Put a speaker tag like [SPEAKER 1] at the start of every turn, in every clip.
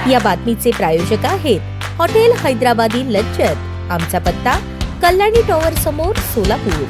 [SPEAKER 1] या बातमीचे प्रायोजक आहेत हॉटेल हैदराबादी लज्जत। आमचा पत्ता कल्याणी टॉवर समोर, सोलापूर।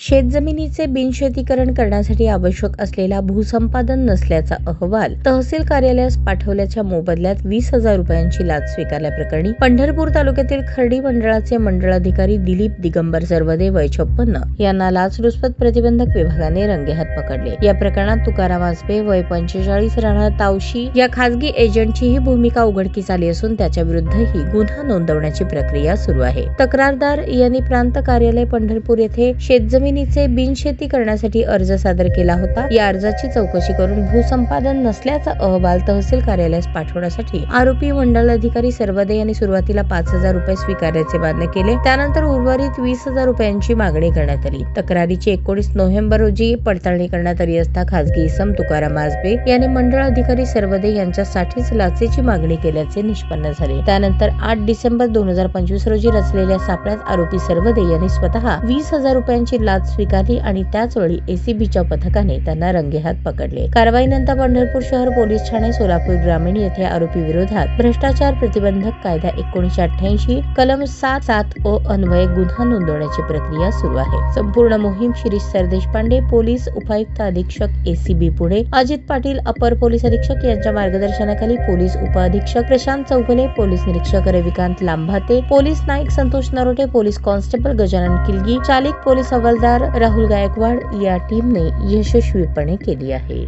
[SPEAKER 1] शेतजमिनीचे बिनशेतीकरण करण्यासाठी आवश्यक असलेला भूसंपादन नसल्याचा अहवाल तहसील कार्यालयास पाठवल्याच्या मोबदल्यात 20,000 रुपयांची लाच स्वीकारल्याप्रकरणी पंढरपूर तालुक्यातील खर्डी मंडळाचे मंडळाधिकारी दिलीप दिगंबर सरवदे वय 56 यांना लाचलुचपत प्रतिबंधक विभागाने रंगेहात पकडले। या प्रकरणात तुकाराम आसबे वय 45 राहणार तावशी या खासगी एजंटचीही भूमिका उघडकीस आली असून त्याच्या विरुद्धही गुन्हा नोंदवण्याची प्रक्रिया सुरू आहे। तक्रारदार यांनी प्रांत कार्यालय पंढरपूर येथे शेतजमिनी बिनशेती करण्यासाठी अर्ज सादर केला होता। या अर्जाची चौकशी करून भूसंपादन नसल्याचा अहवाल तहसील कार्यालयास पाठवण्यासाठी आरोपी मंडलाधिकारी सरवदे यांनी सुरुवातीला 5,000 रुपये स्वीकारण्याचे मान्य केले। त्यानंतर उर्वरित 20,000 रुपयांची मागणी करण्यात आली। तक्रारीची 19 नोव्हेंबर रोजी पडताळणी करण्यात आली असता खासगी इसम तुकाराम आसबे यांनी मंडळाधिकारी सरवदे यांच्यासाठीच लाचेची मागणी केल्याचे निष्पन्न झाले। त्यानंतर 8 डिसेंबर 2025 रोजी रचलेल्या सापळ्यात आरोपी सरवदे यांनी स्वतः 20,000 रुपयांची लाच स्वीकारली आणि त्याच वेळी एसीबीच्या पथकाने त्यांना रंगेहात पकडले। कारवाईनंतर पंढरपूर शहर पोलीस ठाणे सोलापूर ग्रामीण येथे आरोपी विरोधात भ्रष्टाचार प्रतिबंधक कायदा 1988 कलम 7(7)(अ) अन्वये गुन्हा नोंदवण्याची प्रक्रिया सुरू आहे। संपूर्ण मोहीम शिरीष सरदेशपांडे, पोलीस उपायुक्त अधीक्षक एसीबी पुणे, अजित पाटील अपर पोलीस अधीक्षक यांच्या मार्गदर्शनाखाली पोलीस उपअधीक्षक प्रशांत चौगुले, पोलीस निरीक्षक रविकांत लांभाते, पोलीस नाईक संतोष नरोटे, पोलीस कॉन्स्टेबल गजानन किलगी, चालिक पोलीस हवालदार राहुल गायकवाड या टीमने यशस्वीपणे केली आहे।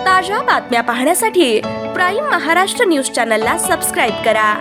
[SPEAKER 2] ताज्या बातम्या पाहण्यासाठी प्राईम महाराष्ट्र न्यूज चॅनलला सबस्क्राईब करा।